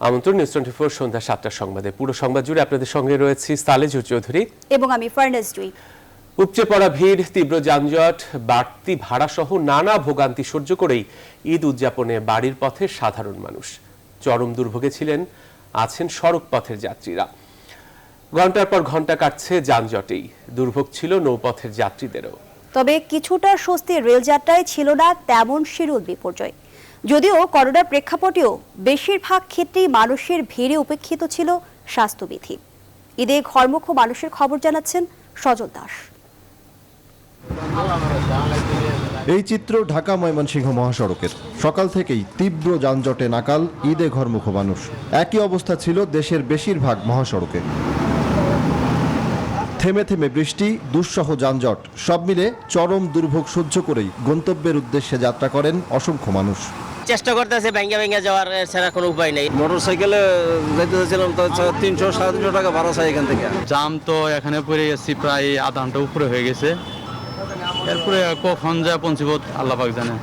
আমন্ত্রণ নিউজ 24 সন্ধ্যা 7টার সংবাদে। পুরো সংবাদ জুড়ে আপনাদের সঙ্গে রয়েছি সালেজুর চৌধুরী এবং আমি ফারনাজ জুই। উপচে পড়া ভিড়, তীব্র যানজট, বাড়তি ভাড়া সহ নানা ভোগান্তি সহ্য করেই ঈদ উদযাপনে বাড়ির পথে সাধারণ মানুষ। চরম দুর্ভোগে আছেন সড়ক পথের যাত্রীরা। ঘন্টার পর ঘন্টা কাটছে যানজটেই। দুর্ভোগ ছিল নৌপথের যাত্রীদেরও। তবে কিছুটা স্বস্তি রেলযাত্রায় ছিল না তেমন শিরুল বিপর্যয়। যদিও করোনার প্রেক্ষাপটেও বেশিরভাগ ক্ষেত্রেই মানুষের ভিড়ে উপেক্ষিত ছিল স্বাস্থ্যবিধি। ঈদে ঘরমুখ মানুষের খবর জানাচ্ছেন সজল দাস। এই চিত্র ঢাকা ময়মনসিংহ মহাসড়কের। সকাল থেকেই তীব্র যানজটে নাকাল ঈদে ঘরমুখ মানুষ। একই অবস্থা ছিল দেশের বেশিরভাগ মহাসড়কে। থেমে থেমে বৃষ্টি, দুঃসহ যানজট, সব মিলে চরম দুর্ভোগ সহ্য করেই গন্তব্যের উদ্দেশ্যে যাত্রা করেন অসংখ্য মানুষ। চেষ্টা করতেছে ভেঙ্গা যাওয়ার, ছাড়া কোনো উপায় নেই। মোটরসাইকেলে যেতে চাইছিলাম তো 300-350 টাকা ভাড়া চাই এখান থেকে। জাম তো এখানে পড়ে গেছি, প্রায় আধা ঘন্টা উপরে হয়ে গেছে। এরপরে কখন যায় পৌঁছিব আল্লাহ পাক জানে।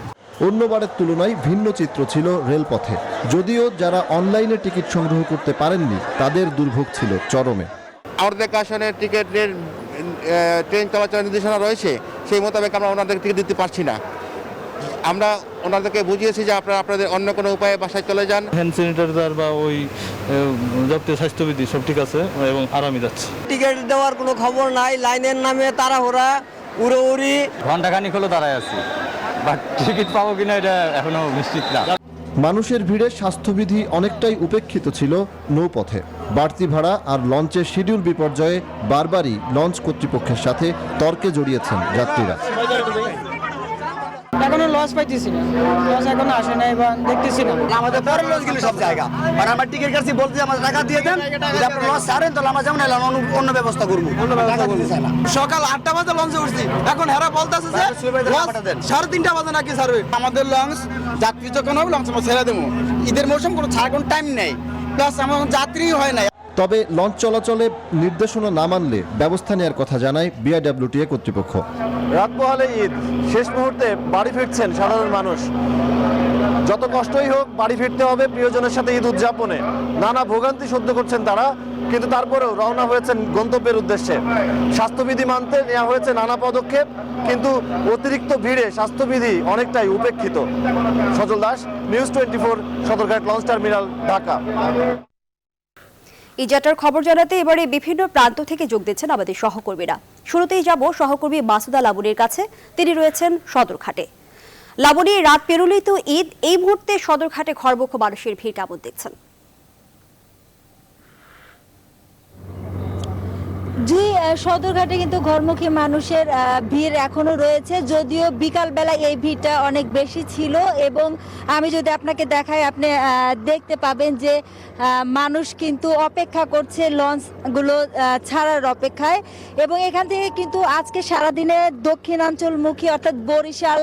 অন্যবারের তুলনায় ভিন্ন চিত্র ছিল রেলপথে। যদিও যারা অনলাইনে টিকিট সংগ্রহ করতে পারেননি তাদের দুর্ভোগ ছিল চরমে। আমাদের কাশনের টিকিটের ট্রেন চলাচল নির্দেশনা রয়েছে, সেই মোতাবেক আমরা ওনাদের টিকিট দিতে পারছি না। আমরা ওনাদেরকে বুঝিয়েছি যে আপনারা আপনাদের অন্য কোনো উপায়ে বাসায় চলে যান। হ্যান্ড স্যানিটাইজার বা ওই যাবতীয় স্বাস্থ্যবিধি সব ঠিক আছে এবং আরামে যাচ্ছে। টিকিট দেওয়ার কোনো খবর নাই, লাইনের নামে তাড়াহুড়া, উড়ি ঘন্টাখানিক হলো দাঁড়ায় আছি, বাট টিকিট পাবো কিনা এটা এখনো নিশ্চিত না। মানুষের ভিড়ে স্বাস্থ্যবিধি অনেকটাই উপেক্ষিত ছিল নৌপথে। বাড়তি ভাড়া আর লঞ্চের শিডিউল বিপর্যয়ে বারবারই লঞ্চ কর্তৃপক্ষের সাথে তর্কে জড়িয়েছেন যাত্রীরা। এখনো লস পাইতেছি না, লস এখনো আসে নাই বা দেখতেছি না। আমাদের বড় লস গেলে সব জায়গা, আর আমরা টিকিট কাটছি বলতে আমাদের টাকা দিয়ে দেন, যদি আপনি লস ছাড়েন তাহলে আমরা যেমন এলাম অন্য ব্যবস্থা করবো। সকাল 8টা বাজে লঞ্চে উঠছি, এখন হেরা বলতেছে যে 3:30 বাজে নাকি ছাড়বে। আমাদের লঞ্চ যাত্রী যখন হবে লঞ্চ আমরা ছেড়ে দেবো। ঈদের মৌসুম কোনো ছাড় কোনো টাইম নেই, প্লাস আমার যাত্রী হয় নাই। তবে লঞ্চ চলাচলে নির্দেশনা না মানলে ব্যবস্থা নেওয়ার কথা জানায় বিআইডব্লিউটিএ কর্তৃপক্ষ। রাত পোহালে ঈদ, শেষ মুহূর্তে বাড়ি ফিরছেন সাধারণ মানুষ। যত কষ্টই হোক বাড়ি ফিরতে হবে প্রিয়জনের সাথে ঈদ উদযাপনে। নানা ভোগান্তি সহ্য করছেন তারা, কিন্তু তারপরেও রওনা হয়েছেন গন্তব্যের উদ্দেশ্যে। স্বাস্থ্যবিধি মানতে নেওয়া হয়েছে নানা পদক্ষেপ, কিন্তু অতিরিক্ত ভিড়ে স্বাস্থ্যবিধি অনেকটাই উপেক্ষিত। Sajal Das, News 24, Sadarghat launch terminal, Dhaka. এই যাত্রার খবর জানাতে এবারে বিভিন্ন প্রান্ত থেকে যোগ দিচ্ছেন আমাদের সহকর্মীরা। শুরুতেই যাব সহকর্মী মাসুদা লাবণীর কাছে। তিনি রয়েছেন সদরঘাটে। লাবণী, রাত পেরোলেই তো ঈদ, এই মুহূর্তে সদরঘাটে ঘরমুখ মানুষের ভিড় কেমন দেখছেন? জি, সদরঘাটে কিন্তু ঘরমুখী মানুষের ভিড় এখনো রয়েছে, যদিও বিকালবেলা এই ভিড়টা অনেক বেশি ছিল। এবং আমি যদি আপনাকে দেখাই, আপনি দেখতে পাবেন যে মানুষ কিন্তু অপেক্ষা করছে লঞ্চগুলো ছাড়ার অপেক্ষায়। এবং এখান থেকে কিন্তু আজকে সারাদিনে দক্ষিণাঞ্চলমুখী অর্থাৎ বরিশাল,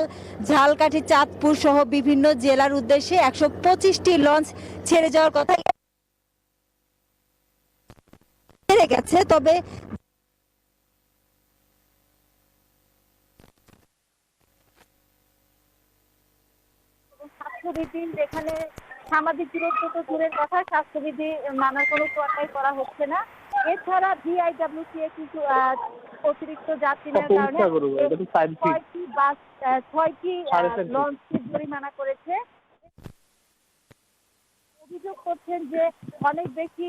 ঝালকাঠি, চাঁদপুর সহ বিভিন্ন জেলার উদ্দেশ্যে 125টি লঞ্চ ছেড়ে যাওয়ার কথা গেছে। তবে স্বাস্থ্যবিধি, যেখানে সামাজিক দূরত্ব তো দূরের কথা, স্বাস্থ্যবিধি মানার কোনো তোয়াক্কাই করা হচ্ছে না। এছাড়া বিআইডব্লিউটিএ কিন্তু অতিরিক্ত যাত্রী নেওয়ার কারণে 6টি লঞ্চ জরিমানা করেছে। অভিযোগ করছেন যে অনেক বেশি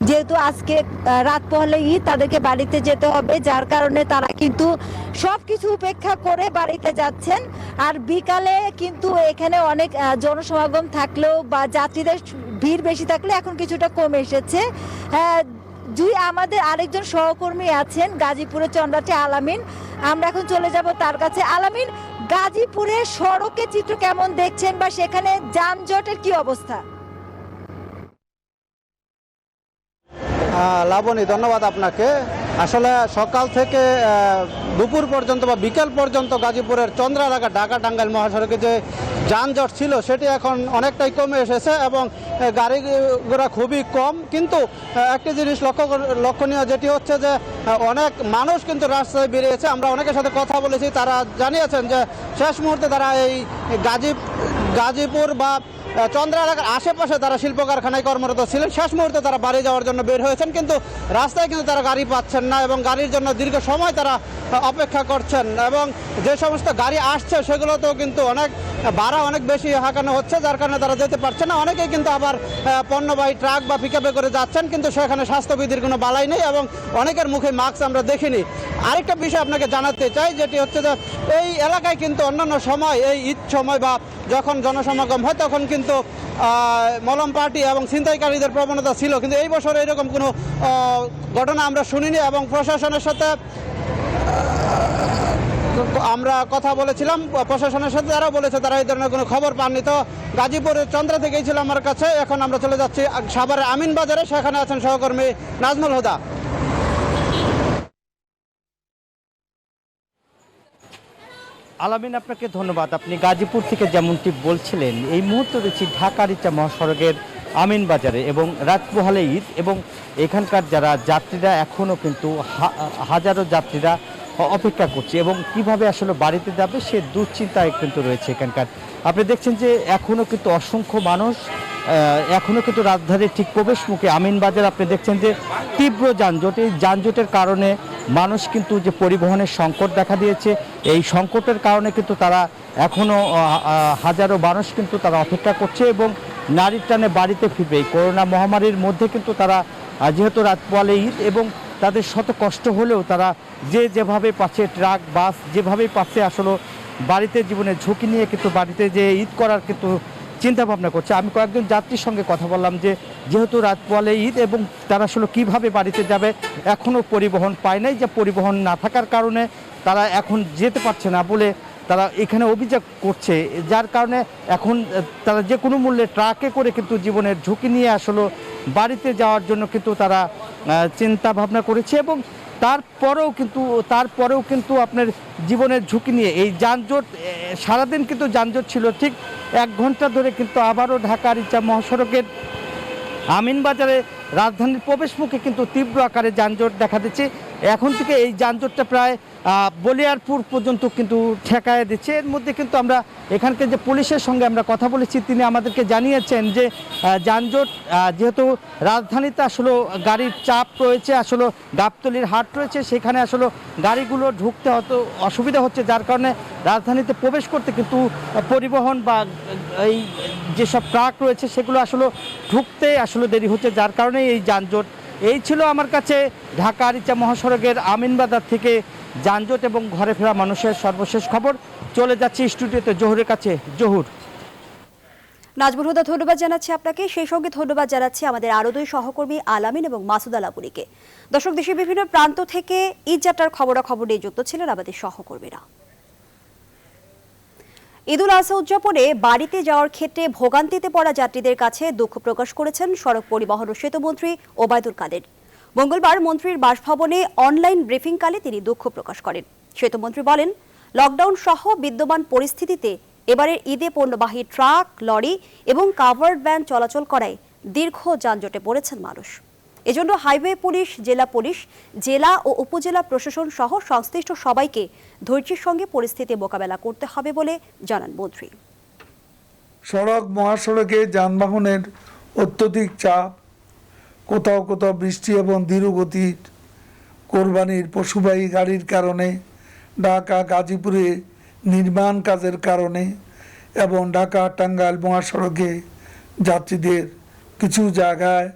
যেহেতু আজকে রাত পোহালে ঈদ, তাদেরকে বাড়িতে যেতে হবে, যার কারণে তারা কিন্তু সবকিছু উপেক্ষা করে বাড়িতে যাচ্ছেন। আর বিকালে কিন্তু এখানে অনেক জনসমাগম থাকলেও বা যাত্রীদের ভিড় বেশি থাকলে এখন কিছুটা কমে এসেছে। আমাদের আরেকজন সহকর্মী আছেন গাজীপুরের চন্দ্রাটে, আলামিন। আমরা এখন চলে যাব তার কাছে। আলামিন, গাজীপুরের সড়কের চিত্র কেমন দেখছেন বা সেখানে যানজটের কি অবস্থা? লাবণী, ধন্যবাদ আপনাকে। আসলে সকাল থেকে দুপুর পর্যন্ত বা বিকেল পর্যন্ত গাজীপুরের চন্দ্রালাগা ঢাকা টাঙ্গাইল মহাসড়কে যে যানজট ছিল সেটি এখন অনেকটাই কমে এসেছে এবং গাড়ি ঘোড়া খুবই কম। কিন্তু একটি জিনিস লক্ষণীয় যেটি হচ্ছে যে অনেক মানুষ কিন্তু রাস্তায় বেরিয়েছে। আমরা অনেকের সাথে কথা বলেছি, তারা জানিয়েছেন যে শেষ মুহূর্তে তারা এই গাজীপুর বা চন্দ্রালাগার আশেপাশে তারা শিল্প কারখানায় কর্মরত ছিলেন, শেষ মুহূর্তে তারা বাড়ি যাওয়ার জন্য বের হয়েছেন, কিন্তু রাস্তায় কিন্তু তারা গাড়ি পাচ্ছেন না এবং গাড়ির জন্য দীর্ঘ সময় তারা অপেক্ষা করছেন এবং যে সমস্ত গাড়ি আসছে সেগুলোতেও কিন্তু ভাড়া অনেক বেশি হাঁকানো হচ্ছে, যার কারণে তারা যেতে পারছে না। অনেকেই কিন্তু আবার পণ্যবাহী ট্রাক বা পিকআপে করে যাচ্ছেন, কিন্তু সেখানে স্বাস্থ্যবিধির কোনো বালাই নেই এবং অনেকের মুখে মাস্ক আমরা দেখিনি। আরেকটা বিষয় আপনাকে জানাতে চাই, যেটি হচ্ছে যে এই এলাকায় কিন্তু অন্যান্য সময় এই ঈদ সময় বা যখন জনসমাগম হয় তখন কিন্তু মলম পার্টি এবং ছিনতাইকারীদের প্রবণতা ছিল, কিন্তু এই বছর এরকম কোনো ঘটনা আমরা শুনিনি এবং প্রশাসনের সাথে আমরা কথা বলেছিলাম, প্রশাসনের সাথে তারাও বলেছে তারা এই ধরনের কোনো খবর পাননি। তো গাজীপুরের চন্দ্রা থেকেই ছিল আমার কাছে। এখন আমরা চলে যাচ্ছি সাভারের আমিন বাজারে, সেখানে আছেন সহকর্মী নাজমুল হুদা। আলামিন, আপনাকে ধন্যবাদ। আপনি গাজীপুর থেকে যেমনটি বলছিলেন, এই মুহূর্তে রয়েছি ঢাকা রিচা মহাসড়কের আমিন বাজারে এবং রাত পোহালে ঈদ এবং এখানকার যারা যাত্রীরা এখনও কিন্তু হাজারো যাত্রীরা অপেক্ষা করছে এবং কিভাবে আসলে বাড়িতে যাবে সে দুশ্চিন্তায় কিন্তু রয়েছে এখানকার। আপনি দেখছেন যে এখনও কিন্তু অসংখ্য মানুষ এখনও কিন্তু রাজধানীর ঠিক প্রবেশ মুখে আমিন বাজার আপনি দেখছেন যে তীব্র যানজট। এই যানজটের কারণে মানুষ কিন্তু যে পরিবহনের সংকট দেখা দিয়েছে, এই সংকটের কারণে কিন্তু তারা এখনও হাজারো মানুষ কিন্তু তারা অপেক্ষা করছে এবং নারীর টানে বাড়িতে ফিরবে। এই করোনা মহামারীর মধ্যে কিন্তু তারা যেহেতু রাত পোয়ালে ঈদ এবং তাদের শত কষ্ট হলেও তারা যেভাবে পাচ্ছে, ট্রাক বাস যেভাবেই পাচ্ছে আসলে বাড়িতে জীবনের ঝুঁকি নিয়ে কিন্তু বাড়িতে যে ঈদ করার কিন্তু চিন্তা ভাবনা করছে। আমি কয়েকজন যাত্রীর সঙ্গে কথা বললাম যে যেহেতু রাত পোয়ালে ঈদ এবং তারা আসলে কীভাবে বাড়িতে যাবে, এখনও পরিবহন পায় নাই, যে পরিবহন না থাকার কারণে তারা এখন যেতে পারছে না বলে তারা এখানে অভিযোগ করছে, যার কারণে এখন তারা যে কোনো মূল্যে ট্রাকে করে কিন্তু জীবনের ঝুঁকি নিয়ে আসলে বাড়িতে যাওয়ার জন্য কিন্তু তারা চিন্তা ভাবনা করেছে এবং তারপরেও কিন্তু আপনার জীবনের ঝুঁকি নিয়ে এই যানজট, সারাদিন কিন্তু যানজট ছিল। ঠিক 1 ঘন্টা ধরে কিন্তু আবারও ঢাকা রিচা মহাসড়কের আমিন বাজারে রাজধানীর প্রবেশমুখে কিন্তু তীব্র আকারে যানজট দেখা দিচ্ছে। এখন থেকে এই যানজটটা প্রায় বলিয়ারপুর পর্যন্ত কিন্তু ঠেকায় দিচ্ছে। এর মধ্যে কিন্তু আমরা এখানকার যে পুলিশের সঙ্গে আমরা কথা বলেছি, তিনি আমাদেরকে জানিয়েছেন যে যানজট যেহেতু রাজধানীতে আসলে গাড়ির চাপ রয়েছে, আসলে গাবতলীর হাট রয়েছে, সেখানে আসলে গাড়িগুলো ঢুকতে হয়তো অসুবিধা হচ্ছে, যার কারণে রাজধানীতে প্রবেশ করতে কিন্তু পরিবহন বা এই যেসব ট্রাক রয়েছে সেগুলো আসলে ঢুকতে আসলে দেরি হচ্ছে, যার কারণে এই যানজট। এই ছিল আমার কাছে ঢাকা রিচা মহাসড়কের আমিনবাজার থেকে যানজট এবং ঘরে ফেরা মানুষের সর্বশেষ খবর। চলে যাচ্ছি স্টুডিওতে জহুরের কাছে। জহুর। নাজমুল হুদা, ধন্যবাদ জানাচ্ছি আপনাকে। সেই সঙ্গে ধন্যবাদ জানাচ্ছি আমাদের আরো 2 সহকর্মী আলামিন এবং মাসুদ আলাপুরীকে। দর্শক, দেশের বিভিন্ন প্রান্ত থেকে ঈদ যাত্রার খবরাখবর নিয়ে যুক্ত ছিলেন আমাদের সহকর্মীরা। ঈদুল আজহা উদযাপনে বাড়িতে যাওয়ার ক্ষেত্রে ভোগান্তিতে পড়া যাত্রীদের কাছে দুঃখ প্রকাশ করেছেন সড়ক পরিবহন ও সেতুমন্ত্রী ওবায়দুল কাদের। মঙ্গলবার মন্ত্রীর বাসভবনে অনলাইন ব্রিফিংকালে তিনি দুঃখ প্রকাশ করেন। সেতুমন্ত্রী বলেন, লকডাউন সহ বিদ্যমান পরিস্থিতিতে এবারের ঈদে পণ্যবাহী ট্রাক, লরি এবং কাভার্ড ভ্যান চলাচল করায় দীর্ঘ যানজটে পড়েছেন মানুষ। এজন্য হাইওয়ে পুলিশ, জেলা ও উপজেলা প্রশাসন সহ সংশ্লিষ্ট সবাইকে ধৈর্যের সঙ্গে পরিস্থিতি মোকাবেলা করতে হবে বলে জানান মন্ত্রী। সড়ক মহাসড়কে যানবাহনের অত্যধিক চাপ, কোথাও কোথাও বৃষ্টি এবং ধীরগতির কোরবানির পশুবাহী গাড়ির কারণে, ঢাকা গাজীপুরে নির্মাণ কাজের কারণে এবং ঢাকা টাঙ্গাইল মহাসড়কে যাত্রীদের কিছু জায়গায়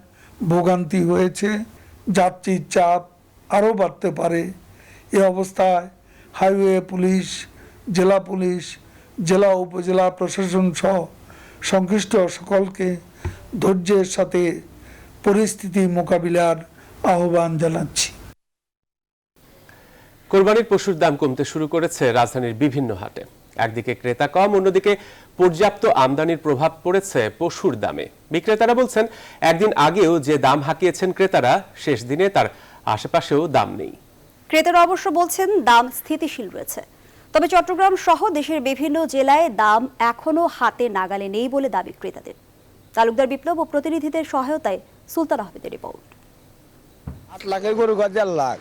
ভোগান্তি হয়েছে। যাত্রীর চাপ আরও বাড়তে পারে। এ অবস্থায় হাইওয়ে পুলিশ, জেলা উপজেলা প্রশাসন সহ সংশ্লিষ্ট সকলকে ধৈর্যের সাথে পরিস্থিতি মোকাবিলার আহ্বান জানাচ্ছি। কোরবানির পশুর দাম কমতে শুরু করেছে রাজধানীর বিভিন্ন হাটে। একদিকে ক্রেতা কম, অন্যদিকে পর্যাপ্ত আমদানির প্রভাব পড়েছে পশুর দামে। বিক্রেতারা বলছেন, একদিন আগেও যে দাম হাঁকিয়েছেন ক্রেতারা, শেষ দিনে তার আশেপাশেও দাম নেই। ক্রেতারা অবশ্য বলছেন দাম স্থিতিশীল রয়েছে। তবে চট্টগ্রাম সহ দেশের বিভিন্ন জেলায় দাম এখনো হাতে নাগালে নেই বলে দাবি ক্রেতাদের। তালুকদার বিপ্লব ও প্রতিনিধিদের সহায়তায় সুলতান আহমেদের রিপোর্ট। 8 লাখের গরু 1.5 লাখ,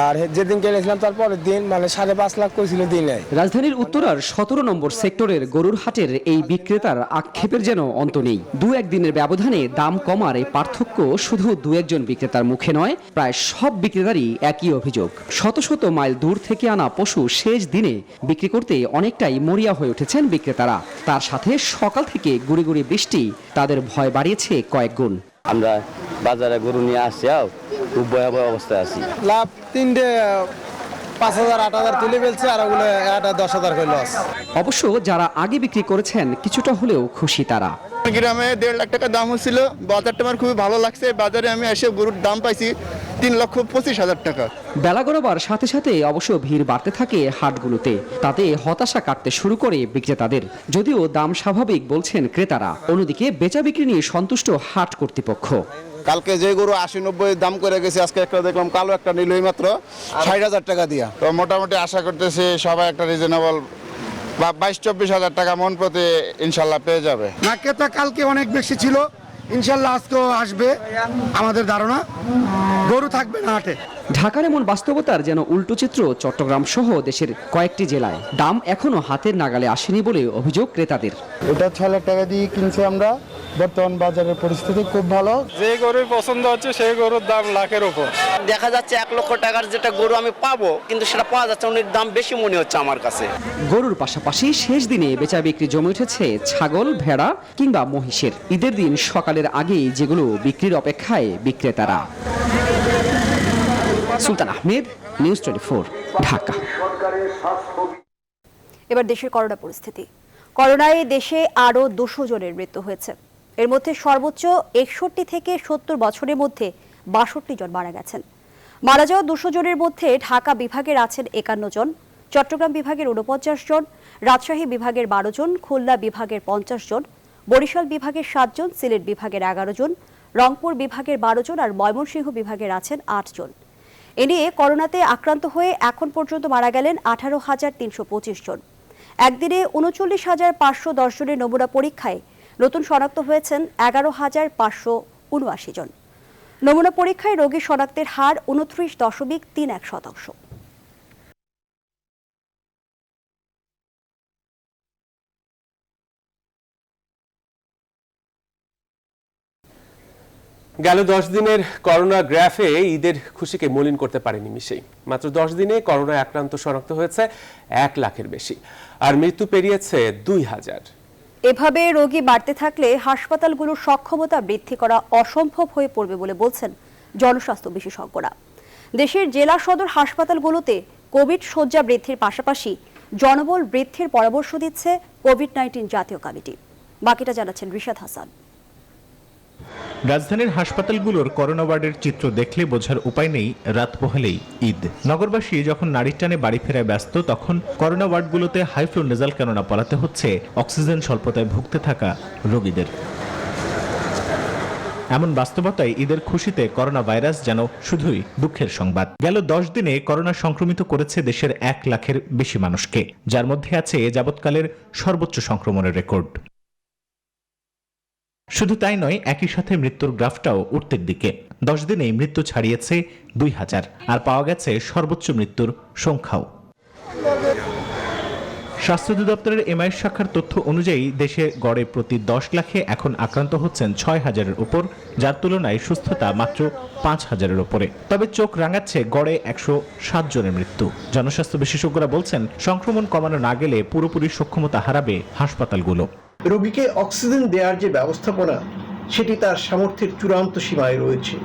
আর যেদিন কিনেছিলাম তারপরের দিন 5.5 লাখ কইছিল দিনে। রাজধানীর উত্তরার 17 নম্বর সেক্টরের গরুর হাটের এই বিক্রেতার আক্ষেপের যেন অন্ত নেই। 2-1 দিনের ব্যবধানে দাম কমার এই পার্থক্য শুধু 2-1 বিক্রেতার মুখে নয়, প্রায় সব বিক্রেতারই একই অভিযোগ। শত শত মাইল দূর থেকে আনা পশু শেষ দিনে বিক্রি করতে অনেকটাই মরিয়া হয়ে উঠেছেন বিক্রেতারা। তার সাথে সকাল থেকে গুড়ি গুড়ি বৃষ্টি তাদের ভয় বাড়িয়েছে কয়েক গুণ। আমরা বাজারে গরু নিয়ে আসছি, খুব ভয়াবহ অবস্থায় আছি। লাভ 3টে 5,000 8,000 তুলে ফেলছে, আর ওগুলো 10,000 করে লস। অবশ্য যারা আগে বিক্রি করেছেন কিছুটা হলেও খুশি তারা। গ্রামে 1.5 লাখ টাকা দাম হচ্ছিল, বাজারটা আমার খুবই ভালো লাগছে। বাজারে আমি এসে গরুর দাম পাইছি 3,25,000 টাকা। বেলা গড়াবার সাথে সাথে অবশ্য ভিড় বাড়তে থাকে হাটগুলোতে। তাতে হতাশা কাটতে শুরু করে বিক্রেতাদের। যদিও দাম স্বাভাবিক বলছেন ক্রেতারা, অন্যদিকে বেচা বিক্রি নিয়ে সন্তুষ্ট হাট কর্তৃপক্ষ। কালকে যে গরু 80-90 দাম করে গেছে, আজকে একটা দেখলাম কালো একটা নিলই মাত্র 60,000 টাকা দিয়া। তো মোটামুটি আশা করতেছি সবাই একটা রিজনেবল বা 22-24 টাকা মন প্রতি ইনশাল্লাহ পেয়ে যাবে। না, ক্রেতা কালকে অনেক বেশি ছিল, ইনশাল্লাহ আজকেও আসবে আমাদের ধারণা, গরু থাকবে না হাটে। ঢাকার এমন বাস্তবতার যেন উল্টো চিত্র চট্টগ্রাম সহ দেশের কয়েকটি জেলায়। দাম এখনো হাতের নাগালে আসেনি বলে অভিযোগ ক্রেতাদের। এটা 6 লাখ টাকা দিয়ে কিনছি আমরা। বর্তমান বাজারের পরিস্থিতি খুব ভালো। যে গরু পছন্দ হচ্ছে সেই গরুর দাম লাখের উপর। দেখা যাচ্ছে 1 লক্ষ টাকার যেটা গরু আমি পাবো, কিন্তু সেটা পাওয়া যাচ্ছে অনেক দাম বেশি মনে হচ্ছে আমার কাছে। গরুর পাশাপাশি শেষ দিনে বেচা বিক্রি জমে উঠেছে ছাগল, ভেড়া কিংবা মহিষের। ঈদের দিন সকালের আগেই যেগুলো বিক্রির অপেক্ষায় বিক্রেতারা। সুলতান আহমেদ, নিউজ 24, ঢাকা। এবার দেশের করোনা পরিস্থিতি। করোনায় দেশে আরও 200 জনের মৃত্যু হয়েছে। এর মধ্যে সর্বোচ্চ 61 থেকে 70 বছরের মধ্যে 62 জন মারা গেছেন। মারা যাওয়া 200 জনের মধ্যে ঢাকা বিভাগের আছেন 51 জন, চট্টগ্রাম বিভাগের 49 জন, রাজশাহী বিভাগের 12 জন, খুলনা বিভাগের 50 জন, বরিশাল বিভাগের 7 জন, সিলেট বিভাগের 11 জন, রংপুর বিভাগের 12 জন আর ময়মনসিংহ বিভাগের আছেন 8 জন। এ নিয়ে করোনাতে আক্রান্ত হয়ে এখন পর্যন্ত মারা গেলেন 18,325 জন। একদিনে 39,510 জনের নমুনা পরীক্ষায় নতুন শনাক্ত হয়েছেন 11,579 জন। নমুনা পরীক্ষায় রোগী শনাক্তের হার 29.31%। গেল 10 দিনের করোনা গ্রাফে ঈদের খুশিকে মলিন করতে পারেনি মিশেই। মাত্র 10 দিনে করোনায় আক্রান্ত শনাক্ত হয়েছে 1 লাখের বেশি, আর মৃত্যু পেরিয়েছে 2,000। এভাবে রোগী বাড়তে থাকলে হাসপাতালগুলোর সক্ষমতা বৃদ্ধি করা অসম্ভব হয়ে পড়বে বলে বলছেন জনস্বাস্থ্য বিশেষজ্ঞরা। দেশের জেলা সদর হাসপাতালগুলোতে কোভিড শয্যা বৃদ্ধির পাশাপাশি জনবল বৃদ্ধির পরামর্শ দিচ্ছে কোভিড-19 জাতীয় কমিটি। বাকিটা জানাচ্ছেন রিশাদ হাসান। রাজধানীর হাসপাতালগুলোর করোনা ওয়ার্ডের চিত্র দেখলে বোঝার উপায় নেই রাত পোহালেই ঈদ। নগরবাসী যখন নারীর টানে বাড়ি ফেরায় ব্যস্ত, তখন করোনা ওয়ার্ডগুলোতে হাই ফ্লো নেজাল কেননা পড়াতে হচ্ছে অক্সিজেন স্বল্পতায় ভুগতে থাকা রোগীদের। এমন বাস্তবতায় ঈদের খুশিতে করোনা ভাইরাস যেন শুধুই দুঃখের সংবাদ। গেল 10 দিনে করোনা সংক্রমিত করেছে দেশের 1 লাখের বেশি মানুষকে, যার মধ্যে আছে যাবৎকালের সর্বোচ্চ সংক্রমণের রেকর্ড। শুধু তাই নয়, একই সাথে মৃত্যুর গ্রাফটাও উঠতের দিকে। 10 দিনেই মৃত্যু ছাড়িয়েছে 2,000, আর পাওয়া গেছে সর্বোচ্চ মৃত্যুর সংখ্যাও। স্বাস্থ্য অধিদপ্তরের এমআই শাখার তথ্য অনুযায়ী দেশে গড়ে প্রতি 10 লাখে এখন আক্রান্ত হচ্ছেন 6,000-এর উপর, যার তুলনায় সুস্থতা মাত্র 5,000-এর উপরে। তবে চোখ রাঙাচ্ছে গড়ে 107 জনের মৃত্যু। জনস্বাস্থ্য বিশেষজ্ঞরা বলছেন, সংক্রমণ কমানো না গেলে পুরোপুরি সক্ষমতা হারাবে হাসপাতালগুলো। রোগীকে অক্সিজেন দেওয়ার যে ব্যবস্থাপনা, সেটি তার সামর্থ্যের চূড়ান্ত সীমায় রয়েছে।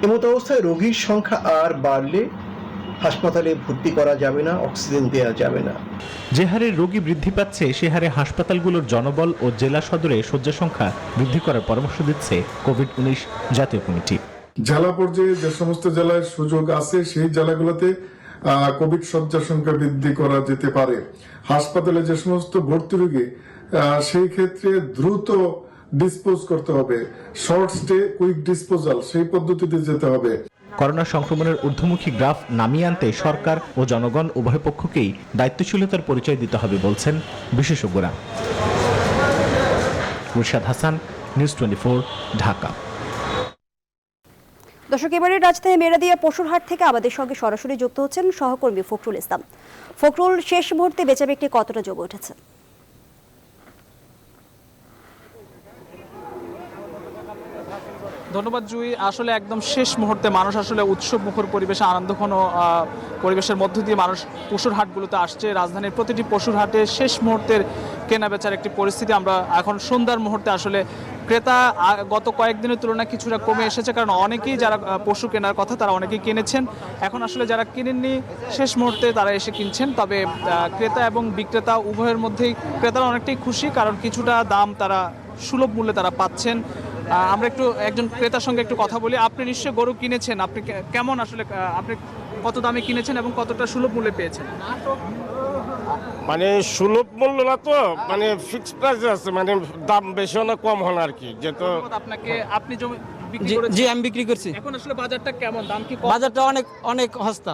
এমতো অবস্থায় রোগীর সংখ্যা আর বাড়লে হাসপাতালে ভর্তি করা যাবে না, অক্সিজেন দেওয়া যাবে না। যে হারে রোগী বৃদ্ধি পাচ্ছে, সে হারে হাসপাতালগুলোর জনবল ও জেলা সদরে শয্যা সংখ্যা বৃদ্ধি করার পরামর্শ দিচ্ছে কোভিড-19 জাতীয় কমিটি। জেলা পর্যায়ে যে সমস্ত জেলায় সুযোগ আছে, সেই জেলাগুলোতে কোভিড শয্যা সংখ্যা বৃদ্ধি করা যেতে পারে। হাসপাতালে যে সমস্ত ভর্তি রোগী, সেই ক্ষেত্রে দ্রুত ডিসপোজ করতে হবে, শর্ট স্টে কুইক ডিসপোজাল, সেই পদ্ধতিতে যেতে হবে। করোনা সংক্রমণের ঊর্ধ্বমুখী গ্রাফ নামিয়ে আনতে সরকার ও জনগণ উভয় পক্ষকেই দায়িত্বশীলতার পরিচয় দিতে হবে বলছেন বিশেষজ্ঞরা। মুর্শাদ হাসান, নিউজ 24, ঢাকা। দর্শক, এবারে রাজধানী মেরাদিয়া পশুরহাট থেকে আমাদের সঙ্গে সরাসরি যুক্ত হচ্ছেন সহকর্মী ফখরুল ইসলাম। ফখরুল, শেষ মুহূর্তে বেচাবিক্রি কতটা জমে উঠেছে? ধন্যবাদ জুই। আসলে একদম শেষ মুহূর্তে মানুষ আসলে উৎসব মুখর পরিবেশে, আনন্দঘন পরিবেশের মধ্য দিয়ে মানুষ পশুর হাটগুলোতে আসছে। রাজধানীর প্রতিটি পশুর হাটে শেষ মুহূর্তের কেনা বেচার একটি পরিস্থিতি। আমরা এখন সন্ধ্যার মুহূর্তে আসলে ক্রেতা গত কয়েকদিনের তুলনায় কিছুটা কমে এসেছে, কারণ অনেকেই যারা পশু কেনার কথা তারা অনেকেই কিনেছেন। এখন আসলে যারা কিনেননি শেষ মুহূর্তে তারা এসে কিনছেন। তবে ক্রেতা এবং বিক্রেতা উভয়ের মধ্যেই ক্রেতারা অনেকটাই খুশি, কারণ কিছুটা দাম তারা সুলভ মূল্যে তারা পাচ্ছেন। আমরা একজন ক্রেতার সঙ্গে একটু কথা বলি। আপনি নিশ্চয়ই গরু কিনেছেন, আপনি কেমন আসলে আপনি কত দামে কিনেছেন এবং কতটা সুলভ মূল্যে পেয়েছেন? মানে সুলভ মূল্য না তো, মানে ফিক্সড প্রাইস আছে, মানে দাম বেশি না কম হয় আর কি। যেহেতু আপনি জমি বিক্রি করেছেন? জি, আমি বিক্রি করছি। এখন আসলে বাজারটা কেমন, দাম কি? বাজারটা অনেক সস্তা,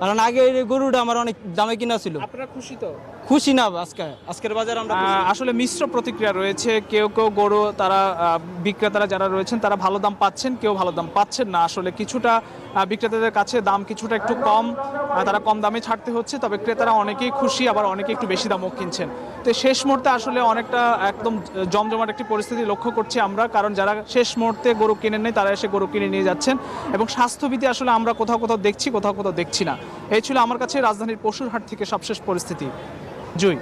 কারণ আগে এই গরুটা আমার অনেক দামে কিনা ছিল। আপনারা খুশি তো? খুশি না, আজকের বাজার আমরা আসলে মিশ্র প্রতিক্রিয়া রয়েছে। কেউ গরু তারা বিক্রেতারা যারা রয়েছেন তারা ভালো দাম পাচ্ছেন, কেউ ভালো দাম পাচ্ছেন না। আসলে কিছুটা বিক্রেতাদের কাছে দাম কিছুটা একটু কম, তারা কম দামে ছাড়তে হচ্ছে। তবে ক্রেতারা অনেকেই খুশি, আবার অনেকে একটু বেশি দামও কিনছেন। তো শেষ মুহূর্তে আসলে অনেকটা একদম জমজমাট একটি পরিস্থিতি লক্ষ্য করছি আমরা, কারণ যারা শেষ মুহূর্তে গরু কিনেন নেই তারা এসে গরু কিনে নিয়ে যাচ্ছেন। এবং স্বাস্থ্যবিধি আসলে আমরা কোথাও দেখছি, কোথাও দেখছি না। এই ছিল আমার কাছে রাজধানীর পশুর হাট থেকে সবশেষ পরিস্থিতি। জুই।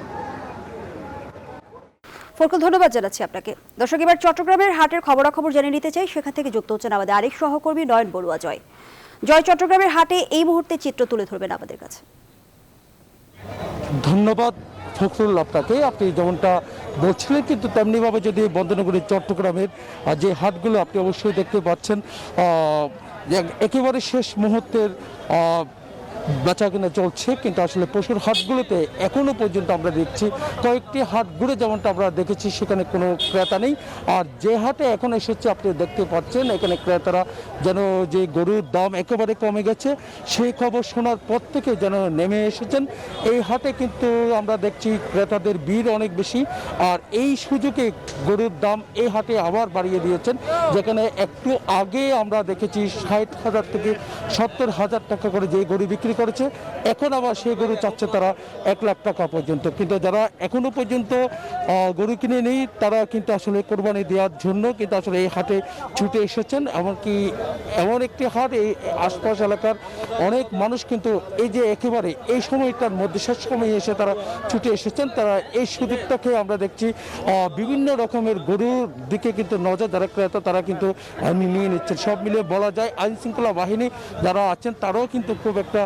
ফখরুল, ধন্যবাদ জানাচ্ছি আপনাকে। দর্শক, এবার চট্টগ্রামের হাটের খবরাখবর জেনে নিতে চাই। সেখান থেকে যুক্ত হচ্ছেন আমাদের আরেক সহকর্মী নয়ন বড়ুয়া। জয়, চট্টগ্রামের হাটে এই মুহূর্তে চিত্র তুলে ধরবেন আমাদের কাছে। ধন্যবাদ ফখরুল আপনাকে। আপনি যেমনটা বলছিলেন, কিন্তু তেমনিভাবে যদি বন্দনগরী চট্টগ্রামের যে হাটগুলো আপনি অবশ্যই দেখতে পাচ্ছেন, একেবারে শেষ মুহূর্তের বেচা কিনা চলছে। কিন্তু আসলে পশুর হাটগুলোতে এখনো পর্যন্ত আমরা দেখছি কয়েকটি হাট ঘুরে যেমনটা আমরা দেখেছি সেখানে কোনো ক্রেতা নেই। আর যে হাটে এখন এসেছে আপনি দেখতে পাচ্ছেন এখানে ক্রেতারা যেন যে গরুর দাম একেবারে কমে গেছে সেই খবর শোনার পর থেকে যেন নেমে এসেছেন এই হাটে। কিন্তু আমরা দেখছি ক্রেতাদের ভিড় অনেক বেশি। আর এই সুযোগে গরুর দাম এই হাটে আবার বাড়িয়ে দিয়েছেন, যেখানে একটু আগে আমরা দেখেছি 60,000 থেকে 70,000 টাকা করে যে গরু বিক্রি করেছে, এখন আবার সেই গরু চাচ্ছে তারা 1 লাখ টাকা পর্যন্ত। কিন্তু যারা এখনো পর্যন্ত গরু কিনে নেই তারা কিন্তু আসলে কোরবানি দেওয়ার জন্য কিন্তু আসলে এই হাটে ছুটে এসেছেন। এমনকি এমন একটি হাট এই আশপাশ এলাকার অনেক মানুষ কিন্তু এই যে একেবারে এই সময়টার মধ্যে শেষ সময়ে এসে তারা ছুটে এসেছেন। তারা এই সুযোগটাকে আমরা দেখছি বিভিন্ন রকমের গরুর দিকে কিন্তু নজর যারা ক্রেতা তারা কিন্তু নিয়ে নিচ্ছেন। সব মিলিয়ে বলা যায় আইন শৃঙ্খলা বাহিনী যারা আছেন তারাও কিন্তু খুব একটা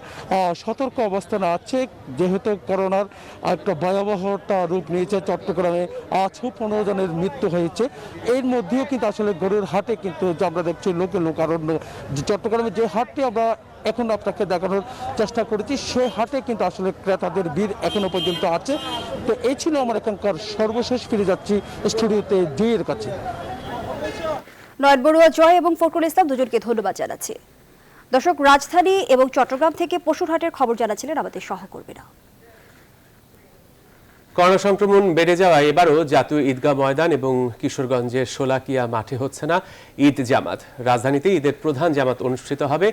সতর্ক অবস্থানে আছে, যেহেতু করোনার একটা ভয়াবহতা রূপ নিয়েছে। চট্টগ্রামে 15 জনের মৃত্যু হয়েছে। এর মধ্যেও কিন্তু আসলে গরুর হাটে কিন্তু আমরা দেখছি লোকারণ্য। চট্টগ্রামে যে হাটটি আমরা এখন আপনাকে দেখানোর চেষ্টা করেছি সেই হাটে কিন্তু আসলে ক্রেতাদের ভিড় এখনো পর্যন্ত আছে। তো এই ছিল আমার এখানকার সর্বশেষ। ফিরে যাচ্ছি স্টুডিওতে জয়ের কাছে। নয়ন বড়ুয়া, জয় এবং ফখরুল ইসলাম দুজনকে ধন্যবাদ জানাচ্ছি। দর্শক, রাজধানী এবং চট্টগ্রাম থেকে পশুর হাটের খবর জানাচ্ছিলেন আমাদের সহকর্মীরা। করোনা সংক্রমণ বেড়ে যাওয়ায় এবারও জাতীয় ঈদগাহ ময়দান এবং কিশোরগঞ্জের শোলাকিয়া মাঠে হচ্ছে না ঈদ জামাত। রাজধানীতে ঈদের প্রধান জামাত অনুষ্ঠিত হবে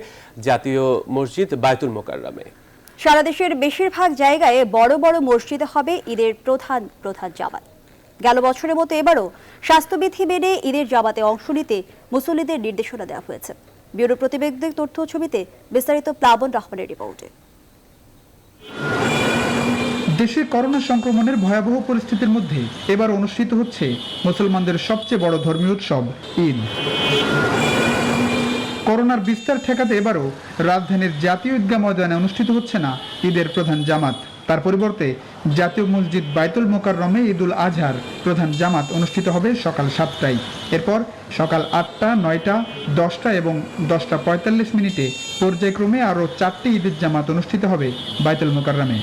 জাতীয় মসজিদ বায়তুল মোকাররমে। সারা দেশের বেশিরভাগ জায়গায় বড় বড় মসজিদে হবে ঈদের প্রধান জামাত। গেল বছরের মতো এবারও স্বাস্থ্যবিধি মেনে ঈদের জামাতে অংশ নিতে মুসল্লিদের নির্দেশনা দেওয়া হয়েছে। ব্যুরো প্রতিবেদক তথ্য ছবিতে বিস্তারিত প্লাবন রহমানের রিপোর্টে। দেশে করোনা সংক্রমণের ভয়াবহ পরিস্থিতির মধ্যে এবার অনুষ্ঠিত হচ্ছে মুসলমানদের সবচেয়ে বড় ধর্মীয় উৎসব ঈদ। করোনার বিস্তার ঠেকাতে এবারও রাজধানীর জাতীয় ঈদগাহ ময়দানে অনুষ্ঠিত হচ্ছে না ঈদের প্রধান জামাত। তার পরিবর্তে জাতীয় মসজিদ বায়তুল মোকাররমে ঈদুল আজহার প্রধান জামাত অনুষ্ঠিত হবে সকাল 7টায়। এরপর সকাল 8টা, 9টা, 10টা এবং 10টা 45 মিনিটে পর্যায়ক্রমে আরও 4টি ঈদের জামাত অনুষ্ঠিত হবে বায়তুল মোকাররমে।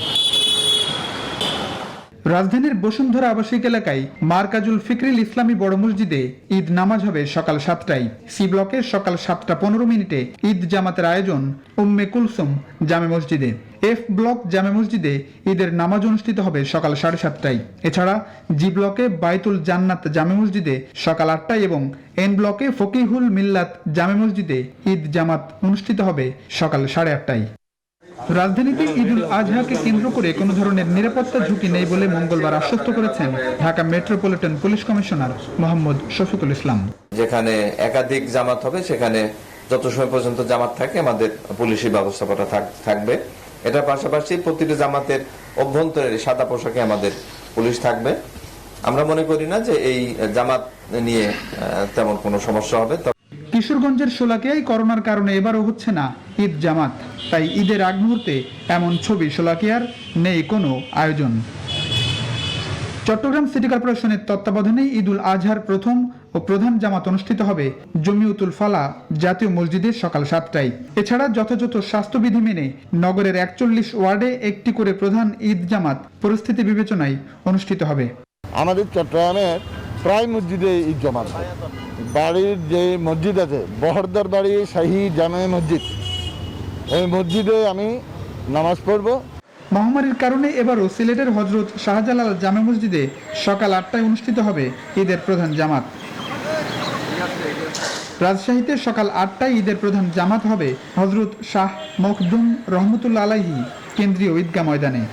রাজধানীর বসুন্ধরা আবাসিক এলাকায় মারকাজুল ফিকরিল ইসলামী বড় মসজিদে ঈদ নামাজ হবে সকাল 7টায়। সি ব্লকে সকাল 7:15 ঈদ জামাতের আয়োজন উম্মে কুলসুম জামে মসজিদে। এফ ব্লক জামে মসজিদে ঈদের নামাজ অনুষ্ঠিত হবে সকাল 7:30টায়। এছাড়া জি ব্লকে বাইতুল জান্নাত জামে মসজিদে সকাল 8টায় এবং এন ব্লকে ফকিহুল মিল্লাত জামে মসজিদে ঈদ জামাত অনুষ্ঠিত হবে সকাল 8:30টায়। রাজধানীতে ঈদুল আজহাকে কেন্দ্র করে কোনো ধরনের নিরাপত্তা ঝুঁকি নেই বলে মঙ্গলবার আশ্বস্ত করেছেন Dhaka metropolitan police commissioner Mohammad Shafiqul Islam. যেখানে একাধিক জামাত হবে সেখানে যত সময় পর্যন্ত জামাত থাকে আমাদের পুলিশি ব্যবস্থাপনা থাকবে। এটার পাশাপাশি প্রতিটি জামাতের অভ্যন্তরে সাদা পোশাকে আমাদের পুলিশ থাকবে। আমরা মনে করি না যে এই জামাত নিয়ে তেমন কোনো সমস্যা হবে। কিশোরগঞ্জের শোলাকিয়ায় করোনার কারণে এবারও হচ্ছে না ঈদ জামাত, তাই ঈদের আগ মুহূর্তে এমন ছবি শোলাকিয়ার নেই কোনো আয়োজন। চট্টগ্রাম সিটি কর্পোরেশনের তত্ত্বাবধানে ঈদুল আজহার প্রথম ও প্রধান জামাত অনুষ্ঠিত হবে জমিউতুল ফালা জাতীয় মসজিদে সকাল 7টায়। এছাড়া যথাযথ স্বাস্থ্যবিধি মেনে নগরের 41 ওয়ার্ডে একটি করে প্রধান ঈদ জামাত পরিস্থিতি বিবেচনায় অনুষ্ঠিত হবে। আমাদের চট্টগ্রামের প্রায় মসজিদে ঈদ জামাত হয়। বাড়ির যে মসজিদ আছে বহরদার বাড়ি শাহী জামে মসজিদ, এই মসজিদে আমি নামাজ পড়ব। মহামারীর কারণে এবারও সিলেটের হজরত শাহজালাল জামে মসজিদে সকাল 8টায় অনুষ্ঠিত হবে ঈদের প্রধান জামাত। রাজশাহীতে সকাল 8টায় ঈদের প্রধান জামাত হবে হজরত শাহ মখদুম রহমতুল্লাহ আলাইহি কেন্দ্রীয় ঈদগাহ ময়দানে।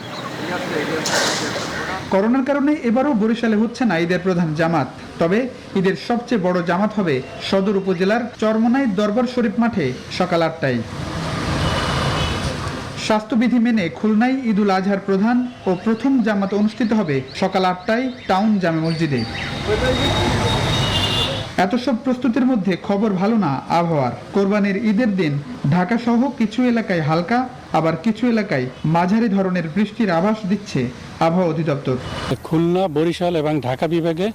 করোনার কারণে এবারও বরিশালে হচ্ছে না ঈদের প্রধান জামাত, তবে ঈদের সবচেয়ে বড় জামাত হবে সদর উপজেলার চরমোনাই দরবার শরীফ মাঠে সকাল 8টায়। স্বাস্থ্যবিধি মেনে খুলনায় ঈদুল আজহার প্রধান ও প্রথম জামাত অনুষ্ঠিত হবে সকাল 8টায় টাউন জামে মসজিদে। এত সব প্রস্তুতির মধ্যে খবর ভালো না আবহাওয়ার। কোরবানির ঈদের দিন ঢাকা সহ কিছু এলাকায় হালকা, আবার কিছু এলাকায় মাঝারি ধরনের বৃষ্টির আভাস দিচ্ছে আবহাওয়া অধিদপ্তর। খুলনা, বরিশাল এবং ঢাকা বিভাগে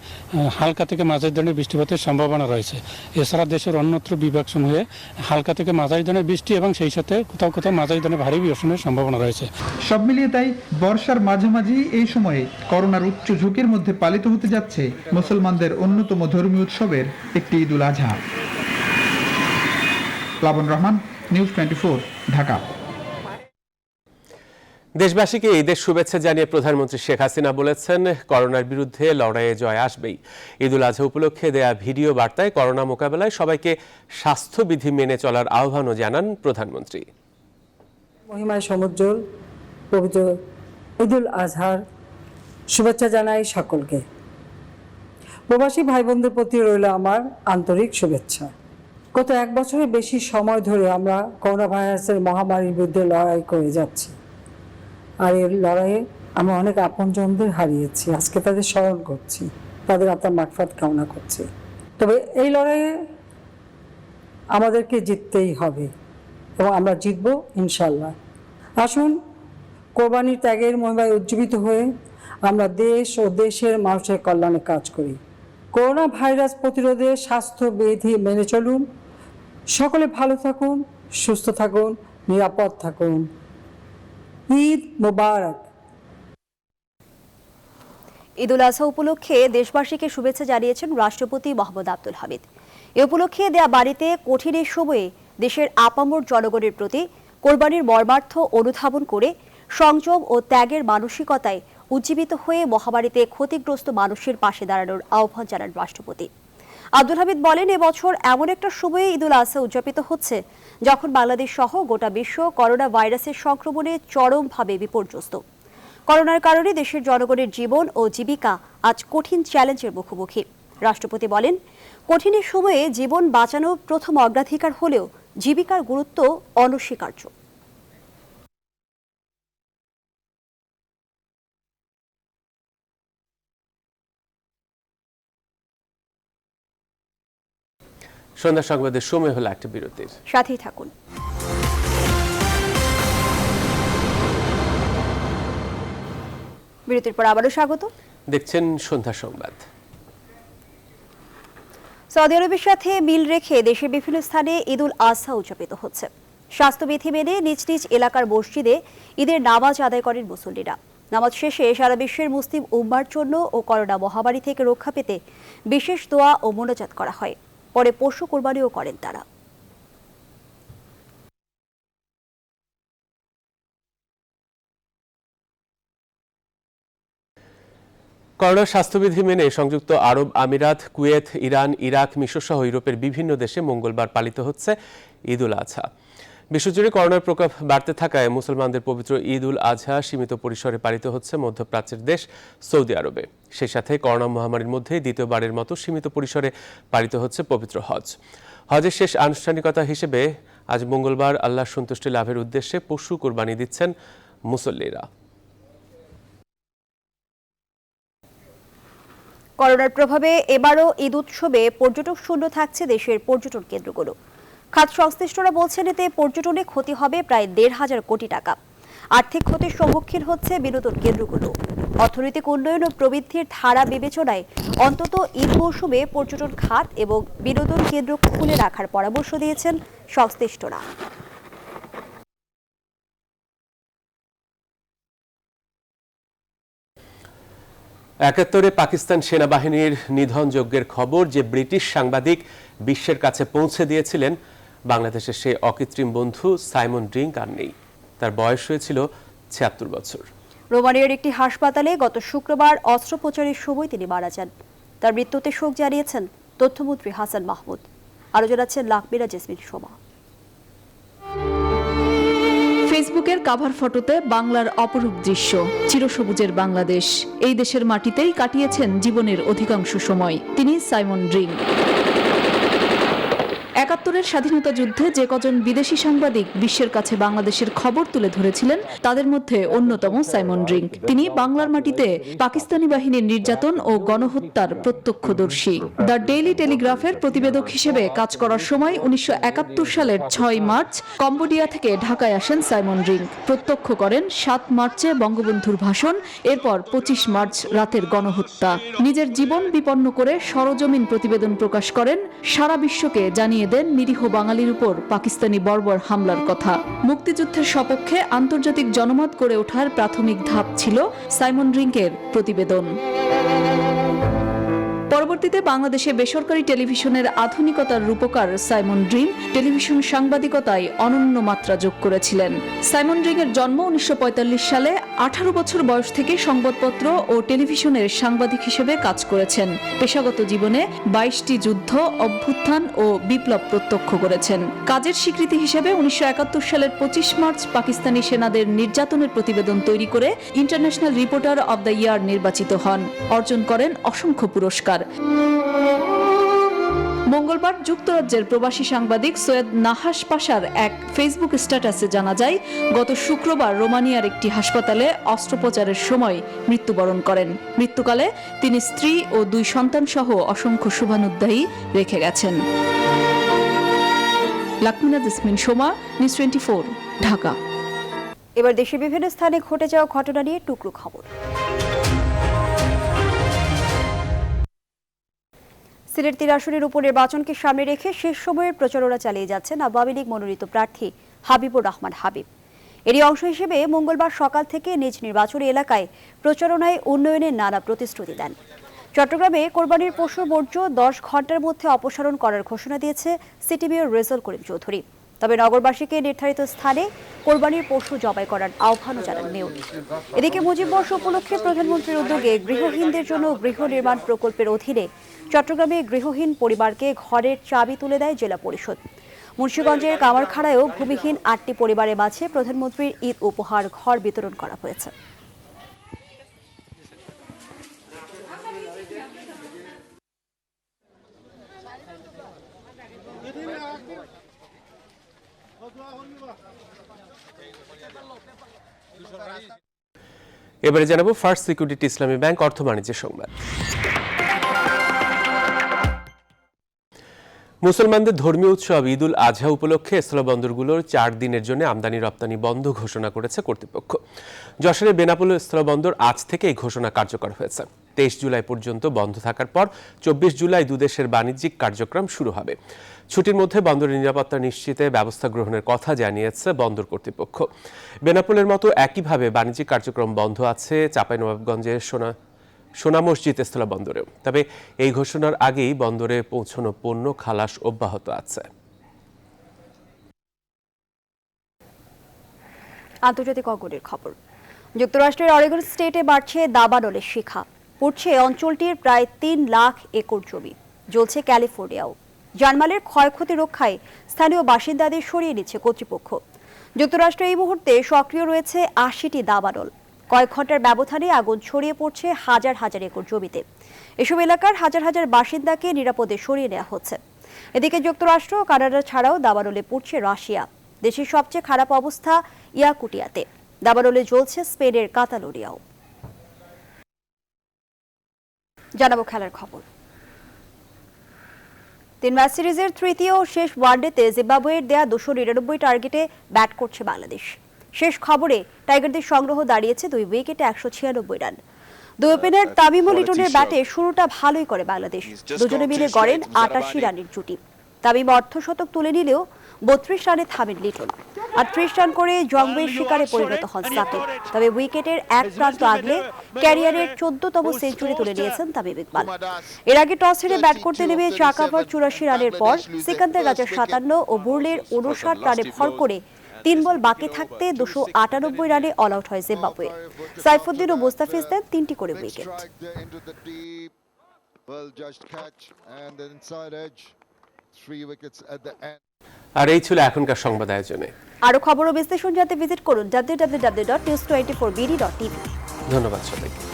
হালকা থেকে মাঝারি ধরনের বৃষ্টিপাতের সম্ভাবনা রয়েছে। এছাড়া দেশের অন্যত্র বিভাগসমূহে হালকা থেকে মাঝারি ধরনের বৃষ্টি এবং সেই সাথে কোথাও কোথাও মাঝারি ধরনের ভারী বর্ষণের সম্ভাবনা রয়েছে। সব মিলিয়ে তাই বর্ষার মাঝামাঝি এই সময়ে করোনার উচ্চ ঝুঁকির মধ্যে পালিত হতে যাচ্ছে মুসলমানদের অন্যতম ধর্মীয় উৎসবের একটি ঈদুল আজহা। প্লাবন রহমান, নিউজ 24, ঢাকা। দেশবাসীকে ঈদের শুভেচ্ছা জানিয়ে প্রধানমন্ত্রী শেখ হাসিনা বলেছেন, করোনার বিরুদ্ধে লড়াইয়ে জয় আসবেই। ঈদুল আজহা উপলক্ষে দেয়া ভিডিও বার্তায় করোনা মোকাবেলায় সবাইকে স্বাস্থ্যবিধি মেনে চলার আহ্বানও জানান প্রধানমন্ত্রী। মহিমায় সমুজ্জ্বল পবিত্র ঈদুল আজহার শুভেচ্ছা জানাই সকলকে। প্রবাসী ভাই বোনদের প্রতি রইল আমার আন্তরিক শুভেচ্ছা। গত 1 বছরের বেশি সময় ধরে আমরা করোনা ভাইরাসের মহামারীর বিরুদ্ধে লড়াই করে যাচ্ছি, আর এর লড়াইয়ে আমরা অনেক আপনজনদের হারিয়েছি। আজকে তাদের স্মরণ করছি, তাদের আত্মার মাগফিরাত কামনা করছি। তবে এই লড়াইয়ে আমাদেরকে জিততেই হবে এবং আমরা জিতব ইনশাল্লাহ। আসুন কোরবানির ত্যাগের মহিমায় উজ্জীবিত হয়ে আমরা দেশ ও দেশের মানুষের কল্যাণে কাজ করি। করোনা ভাইরাস প্রতিরোধে স্বাস্থ্যবিধি মেনে চলুন। সকলে ভালো থাকুন, সুস্থ থাকুন, নিরাপদ থাকুন। ঈদ মোবারক। ঈদুল আজহা উপলক্ষে দেশবাসীকে শুভেচ্ছা জানিয়েছেন রাষ্ট্রপতি মোহাম্মদ আব্দুল হামিদ। এ উপলক্ষে দেয়া বাড়িতে কঠিন এই সময়ে দেশের আপামর জনগণের প্রতি কোরবানির মর্মার্থ অনুধাবন করে সংযম ও ত্যাগের মানসিকতায় উজ্জীবিত হয়ে মহামারীতে ক্ষতিগ্রস্ত মানুষের পাশে দাঁড়ানোর আহ্বান জানান রাষ্ট্রপতি। আব্দুল হামিদ বলেন, এবছর এমন একটা সময়ে ঈদুল আজহা উদযাপিত হচ্ছে যখন বাংলাদেশ সহ গোটা বিশ্ব করোনা ভাইরাসের সংক্রমণে চরমভাবে বিপর্যস্ত। করোনার কারণে দেশের জনগণের জীবন ও জীবিকা আজ কঠিন চ্যালেঞ্জের মুখোমুখি। রাষ্ট্রপতি বলেন, কঠিন সময়ে জীবন বাঁচানো প্রথম অগ্রাধিকার হলেও জীবিকার গুরুত্ব অনস্বীকার্য। সন্ধ্যা সংবাদের সময় হলো একটা বিরতির, সাথেই থাকুন। বিরতির পর আবারও স্বাগত। দেখছেন সন্ধ্যা সংবাদ। সৌদি আরবের সাথে মিল রেখে দেশের বিভিন্ন স্থানে ঈদুল আজহা উদযাপিত হচ্ছে। স্বাস্থ্যবিধি মেনে নিজ নিজ এলাকার মসজিদে ঈদের নামাজ আদায় করেন মুসল্লিরা। নামাজ শেষে সারা বিশ্বের মুসলিম উম্মার জন্য ও করোনা মহামারী থেকে রক্ষা পেতে বিশেষ দোয়া ও মোনাজাত করা হয়। পরে পশু কোরবানিও করেন তারা। করোনা স্বাস্থ্যবিধি মেনে সংযুক্ত আরব আমিরাত, কুয়েত, ইরান, ইরাক, মিশর সহ ইউরোপের বিভিন্ন দেশে মঙ্গলবার পালিত হচ্ছে ঈদ উল আজহা। বিশ্বজুড়ে করোনার প্রকোপ বাড়তে থাকায় মুসলমানদের পবিত্র ঈদ উল আজহা সীমিত পরিসরে পালিত হচ্ছে মধ্যপ্রাচ্যের দেশ সৌদি আরবে। সেই সাথে করোনা মহামারীর মধ্যে দ্বিতীয়বারের মতো সীমিত পরিসরে পালিত হচ্ছে পবিত্র হজ। হজের শেষ আনুষ্ঠানিকতা হিসেবে আজ মঙ্গলবার আল্লাহর সন্তুষ্টি লাভের উদ্দেশ্যে পশু কোরবানি দিচ্ছেন মুসল্লিরা। করোনার প্রভাবে এবারও ঈদ উৎসবে পর্যটক শূন্য থাকছে দেশের পর্যটন কেন্দ্রগুলো। খাত সংশ্লিষ্টরা বলছেন এতে পর্যটনে ক্ষতি হবে প্রায় ১,৫০০ কোটি টাকা। আর্থিক ক্ষতির সম্মুখীন হচ্ছে বিনোদন কেন্দ্রগুলো। অর্থনৈতিক উন্নয়ন ও প্রবৃদ্ধির ধারা বিবেচনায় অন্তত ঈদ মৌসুমে পর্যটন খাত এবং বিনোদন কেন্দ্র খুলে রাখার পরামর্শ দিয়েছেন সংশ্লিষ্টরা। একাত্তরে পাকিস্তান সেনাবাহিনীর নিধন যজ্ঞের খবর যে ব্রিটিশ সাংবাদিক বিশ্বের কাছে পৌঁছে দিয়েছিলেন, বাংলাদেশের সেই অকৃত্রিম বন্ধু সাইমন ড্রিঙ্ক আর নেই। তার বয়স হয়েছিল ৭৬ বছর। রোমানিয়ার একটি হাসপাতালে গত শুক্রবার অস্ত্রোপচারের সময় তিনি মারা যান। তার মৃত্যুতে শোক জানিয়েছেন তথ্যমন্ত্রী হাসান মাহমুদ। আরও জানাচ্ছেন লাকমিরা জেসমিন সোমা। ফেসবুকের কাভার ফটোতে বাংলার অপরূপ দৃশ্য, চিরসবুজের বাংলাদেশ। এই দেশের মাটিতেই কাটিয়েছেন জীবনের অধিকাংশ সময় তিনি সাইমন ড্রিঙ্ক। ৭১-এর স্বাধীনতা যুদ্ধে যে কজন বিদেশি সাংবাদিক বিশ্বের কাছে বাংলাদেশের খবর তুলে ধরেছিলেন তাদের মধ্যে অন্যতম সাইমন ড্রিঙ্ক। তিনি বাংলার মাটিতে পাকিস্তানি বাহিনীর নির্যাতন ও গণহত্যার প্রত্যক্ষদর্শী। দ্য ডেইলি টেলিগ্রাফের প্রতিবেদক হিসেবে কাজ করার সময় ১৯৭১ সালের ৬ মার্চ কম্বোডিয়া থেকে ঢাকায় আসেন সাইমন ড্রিঙ্ক। প্রত্যক্ষ করেন ৭ মার্চে বঙ্গবন্ধুর ভাষণ, এরপর ২৫ মার্চ রাতের গণহত্যা। নিজের জীবন বিপন্ন করে সরজমিন প্রতিবেদন প্রকাশ করেন, সারা বিশ্বকে জানিয়ে দেন নিরীহ বাঙালির উপর পাকিস্তানি বর্বর হামলার কথা। মুক্তিযুদ্ধের সপক্ষে আন্তর্জাতিক জনমত গড়ে ওঠার প্রাথমিক ধাপ ছিল সাইমন ড্রিঙ্কের প্রতিবেদন। পরবর্তীতে বাংলাদেশে বেসরকারি টেলিভিশনের আধুনিকতার রূপকার সাইমন ড্রিঙ্ক টেলিভিশন সাংবাদিকতায় অনন্য মাত্রা যোগ করেছিলেন। সাইমন ড্রিঙ্কের জন্ম ১৯৪৫ সালে। ১৮ বছর বয়স থেকে সংবাদপত্র ও টেলিভিশনের সাংবাদিক হিসেবে কাজ করেছেন। পেশাগত জীবনে ২২টি যুদ্ধ, অভ্যুত্থান ও বিপ্লব প্রত্যক্ষ করেছেন। কাজের স্বীকৃতি হিসেবে ১৯৭১ সালের ২৫ মার্চ পাকিস্তানি সেনাদের নির্যাতনের প্রতিবেদন তৈরি করে international reporter of the year নির্বাচিত হন। অর্জন করেন অসংখ্য পুরস্কার। মঙ্গলবার যুক্তরাজ্যের প্রবাসী সাংবাদিক সৈয়দ নাহাস পাশার এক ফেসবুক স্ট্যাটাসে জানা যায়, গত শুক্রবার রোমানিয়ার একটি হাসপাতালে অস্ত্রোপচারের সময় মৃত্যুবরণ করেন। মৃত্যুকালে তিনি স্ত্রী ও ২ সন্তান সহ অসংখ্য শুভানুধ্যায়ী রেখে গেছেন। লাকমিনা জেসমিন সোমা, নিউজ 24, ঢাকা। এবার দেশের বিভিন্ন স্থানে ঘটে যাওয়া ঘটনা নিয়ে টুকরো খবর। সিলেট ৩ আসনের উপনির্বাচনকে সামনে রেখে শেষ সময়ের প্রচারণা চালিয়ে যাচ্ছেন আওয়ামী লীগ মনোনীত প্রার্থী হাবিবুর রহমান হাবিব। এরই অংশ হিসেবে মঙ্গলবার সকাল থেকে নিজ নির্বাচনী এলাকায় প্রচারণায় উন্নয়নের নানা প্রতিশ্রুতি দেন। চট্টগ্রামে কোরবানির পশুর বর্জ্য ১০ ঘন্টার মধ্যে অপসারণ করার ঘোষণা দিয়েছে সিটি মেয়র রেজাউল করিম চৌধুরী। তবে নগরবাসীকে নির্ধারিত স্থানে কোরবানির পশু জবাই করার আহ্বানও জানান মেয়র। এদিকে মুজিববর্ষ উপলক্ষে প্রধানমন্ত্রীর উদ্যোগে গৃহহীনদের জন্য গৃহ নির্মাণ প্রকল্পের অধীনে চট্টগ্রামে গৃহহীন পরিবারকে ঘরের চাবি তুলে দেয় জেলা পরিষদ। মুন্সিগঞ্জের কামারখাড়ায়ও ভূমিহীন ৮টি পরিবারের মাঝে প্রধানমন্ত্রীর ঈদ উপহার ঘর বিতরণ করা হয়েছে। এবারে জানাবো ফার্স্ট সিকিউরিটি ইসলামী ব্যাংক অর্থ বাণিজ্য সংবাদ। মুসলমানদের ধর্মীয় উৎসব ঈদ উল আজহা উপলক্ষে স্থলবন্দরগুলোর 4 দিনের জন্য আমদানি রপ্তানি বন্ধ ঘোষণা করেছে কর্তৃপক্ষ। যশোরের বেনাপোল স্থলবন্দর আজ থেকে এই ঘোষণা কার্যকর হয়েছে। 23 জুলাই পর্যন্ত বন্ধ থাকার পর 24 জুলাই দুদেশের বাণিজ্যিক কার্যক্রম শুরু হবে। ছুটির মধ্যে বন্দরের নিরাপত্তা নিশ্চিতে ব্যবস্থা গ্রহণের কথা জানিয়েছে বন্দর কর্তৃপক্ষ। বেনাপোলের মতো একইভাবে বাণিজ্যিক কার্যক্রম বন্ধ আছে চাঁপাইনবাবগঞ্জের সোনা মসজিদ স্থলবন্দরেও। তবে এই ঘোষণার আগেই বন্দরে পৌঁছানো পণ্য খালাস অব্যাহত আছে। আন্তর্জাতিক অঙ্গনের খবর। যুক্তরাষ্ট্রের অরেগন স্টেটে বাড়ছে দাবানলের শিখা। পড়ছে অঞ্চলটির প্রায় 3 লাখ একর জমি। জ্বলছে ক্যালিফোর্নিয়াও। জানমালের ক্ষয়ক্ষতি রক্ষায় স্থানীয় বাসিন্দাদের সরিয়ে নিচ্ছে কর্তৃপক্ষ। যুক্তরাষ্ট্রে এই মুহূর্তে সক্রিয় রয়েছে 80টি দাবানল। কয়েক ঘন্টার ব্যবধানে আগুন ছড়িয়ে পড়ছে হাজার হাজার একর জমিতে। এসব এলাকার হাজার হাজার বাসিন্দাকে নিরাপদে সরিয়ে নেওয়া হচ্ছে। এদিকে যুক্তরাষ্ট্র ও কানাডা ছাড়াও দাবানলে পড়ছে রাশিয়া। দেশের সবচেয়ে খারাপ অবস্থা ইয়াকুটিয়াতে। দাবানলে জ্বলছে স্পেনের কাতালোনিয়াও। জানাবো খেলার খবর। 3 ম্যাচ সিরিজের তৃতীয় ও শেষ ওয়ানডেতে জিম্বাবুয়ের দেয়া 299 টার্গেটে ব্যাট করছে বাংলাদেশ। শেষ খবরে টাইগারদের সংগ্রহ দাঁড়িয়েছে 2 উইকেটে 196 রান। দুই ওপেনার তামিমুল লিটনের ব্যাটে শুরুটা ভালোই করে বাংলাদেশ। দুজনে মিলে গড়েন 88 রানের জুটি। তামিম অর্ধশতক তুলে নিলেও 32 রানে থামেন লিটন। আর 30 রান করে জঙ্গের শিকারে পরিণত হন সাকিব। তবে উইকেটের এক প্রান্ত আগলে ক্যারিয়ারের 14তম সেঞ্চুরি তুলে নিয়েছেন তামিম ইকবাল। এর আগে টস হেরে ব্যাট করতে নেমে চাকাভার 84 রানের পর সিকান্দার রাজার 57 ও বুরলের 59 রানে ভর করে 3 বল বাকি থাকতে 298 রানে অল আউট হয় জিম্বাবুয়ে। সাইফুদ্দিন ও মুস্তাফিজ দেন 3টি করে উইকেট। আর এই ছিল এখনকার সংবাদ আয়োজনে। আরো খবর ও বিশ্লেষণ জানতে ভিজিট করুন www.news24bd.tv। ধন্যবাদ সবাইকে।